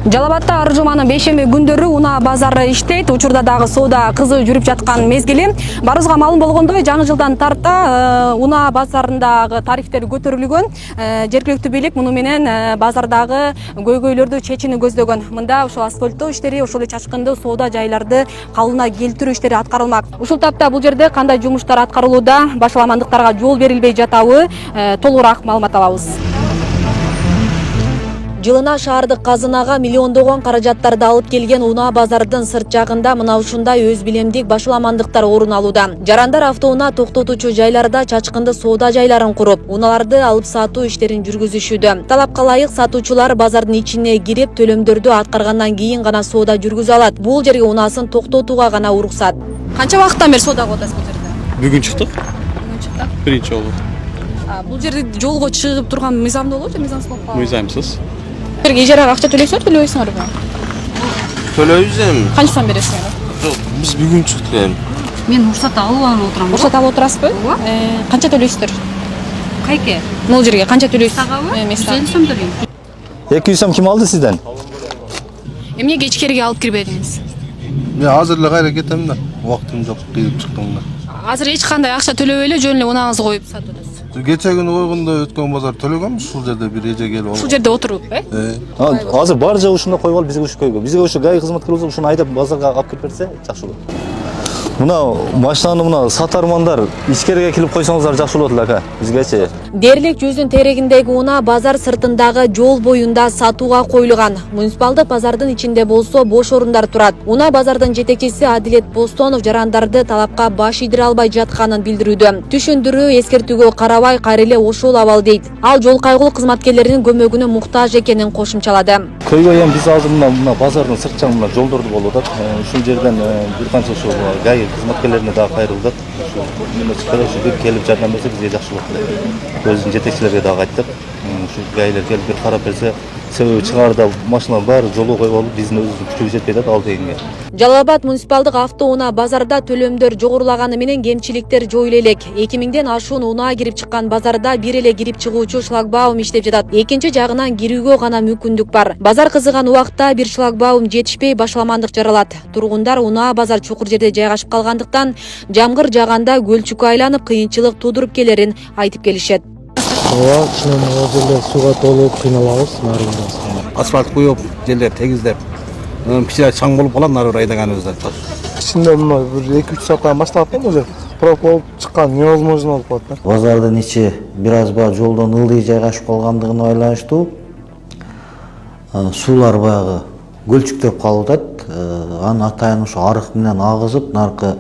Жалал Абадта ар жуманын бейшемби күндөрү унаа базары иштейт. Учурда дагы соода кызуу жүрүп жаткан мезгили. Барыбызга маалым болгондой, жаңы жылдан тарта унаа базарындагы тарифтер көтөрүлгөн. Жергиликтүү бийлик муну менен базардагы көйгөйлөрдү чечүүнү көздөгөн. Мында ошол асфальттоо иштери, ошол эле чачкындуу соода жайларды калыбына келтирүү иштери аткарылмак. Ушул тапта бул жерде кандай жумуштар аткарылууда, башаламандыктарга жол берилбей жатабы, толугураак маалымат алабыз. Жылына шаардык казынага миллиондогон каражаттарды алып келген унаа базардын сырт жагында мына ушундай өз билемдик башаламандыктар орун алууда. Жарандар автоунаа токтотуучу жайларда чачкынды соода жайларын куруп, унааларды алып сатуу иштерин жүргүзүшүүдө. Талапка ылайык сатуучулар базардын ичине кирип, төлөмдөрдү аткаргандан кийин гана соода жүргүзө алат. Бул жерге унаасын токтотууга гана уруксат. Канча убакыттан бери соода кылып атасыз бул жерде? Бүгүн чыктык. Биринчи жолу. Бул жерде жолго чыгып турган мыйзамдуу болобу же мыйзамсыз болуп калабы? Мыйзамсыз. Ижарага акча төлөйсүңөр, төлөбөйсүңөрбү? Төлөйбүз эми. Канчадан бересиңер? Жок, биз бүгүн чыктык эми. Мен уруксат алып отурам. Уруксат алып отурасызбы? Ооба. Канча төлөйсүздөр? Кайке? Бул жерге канча төлөйсүз? Сагабы? Места. 150 сом төлөйм. 200 сом ким алды сизден? Эмнеге ичкериге алып кирбедиңиз? Мен азыр эле кайра кетем да. Убактым жок, кирип чыктым да. Азыр эч кандай акча төлөбөй эле жөн эле унааңызды коюп сатып атасыз. Кече күнү койгондо өткөн базар төлөгөнбүз, ушул жерде бир эже келип алып. Ушул жерде отуруп, Азыр бар жагы ушунда коюп алып, бизге ушу көйгө. Бизге ушу гай кызматкер болсо, ушуну айдап базарга алып кирип берсе, жакшы болот. Мына машинаны мына сатармандар ичкериге килип койсоңуздар жакшы болот эле ака, бизгечи. Дээрлик жүздүн терегиндеги унаа базар сыртындагы жол боюнда сатууга коюлган. Муниципалдык базардын ичинде болсо бош орундар турат. Унаа базардын жетекчиси Адилет Бостонов жарандарды талапка баш ийдире албай жатканын билдирүүдө. Түшүндүрүү, эскертүүгө карабай кайра эле ошол абал дейт. Ал жол кайгылуу кызматкерлеринин көмөгүнө муктаж экенин кошумчалады. Көйгөй эми биз азыр мына базардын сырт жагында жолдорду болуп атат. Ушул жерден бир канча ушул гай кызматкерлерине дагы кайрылдык. Ушул келип жардам берсе бизге жакшы болот. Өзүнүн жетекчилерге дагы айттык. Ушу гайлер келип бир карап берсе, себеби чыгаарда машиналар баары жолго коюп алып, биздин өзүбүздүн күчүбүз жетпей атат ал дегенге. Жалал Абад муниципалдык автоунаа базарда төлөмдөр жогорулаганы менен кемчиликтер жоюла элек. 2000ден ашуун унаа кирип чыккан базарда бир эле кирип чыгуучу шлагбаум иштеп жатат. Экинчи жагынан кирүүгө гана мүмкүндүк бар. Базар кызыган убакта бир шлагбаум жетишпей башаламандык жаралат. Тургундар унаа базар чукур жерде жайгашып калгандыктан жамгыр жааганда көлчүккө айланып кыйынчылык туудуруп келерин айтып келишет. Ооба, чынын ал жерлер сууга толуп кыйналабыз нарында. Асфальт куюп, жерлер тегиздеп, кичине чаң болуп калат нары айдаганыбызда. Ичинде мына бир 2-3 сааттан баштап да, бул жер проб болуп чыккан невозможно болуп калат да. Базардын ичи бир аз ба жолдон ылдый жайгашып калгандыгына байланыштуу суулар баягы көлчүктөп калып атат. Аны атайын ушу арык менен агызып, наркы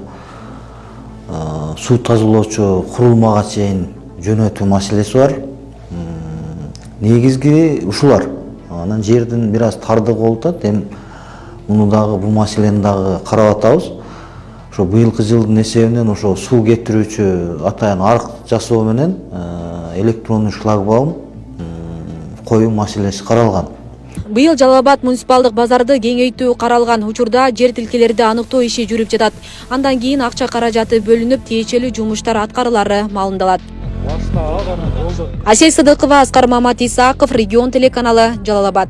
суу тазалоочу курулмага чейин жөнөтүү маселеси бар. Негизги ушулар. Анан жердин бир аз тардыгы болуп атат. Эми муну дагы бул маселени дагы карап атабыз. Ошо быйылкы жылдын эсебинен ошо суу кетирүүчү атайын арык жасоо менен электрондуу шлагбаум коюу маселеси каралган. Быйыл Жалал Абад муниципалдык базарды кеңейтүү каралган. Учурда жер тилкелерди аныктоо иши жүрүп жатат. Андан кийин акча каражаты бөлүнүп, тиешелүү жумуштар аткарылары маалымдалат. Асел Сыдыкова, Аскар Мамат Исаков, Регион телеканалы, Жалал Абад.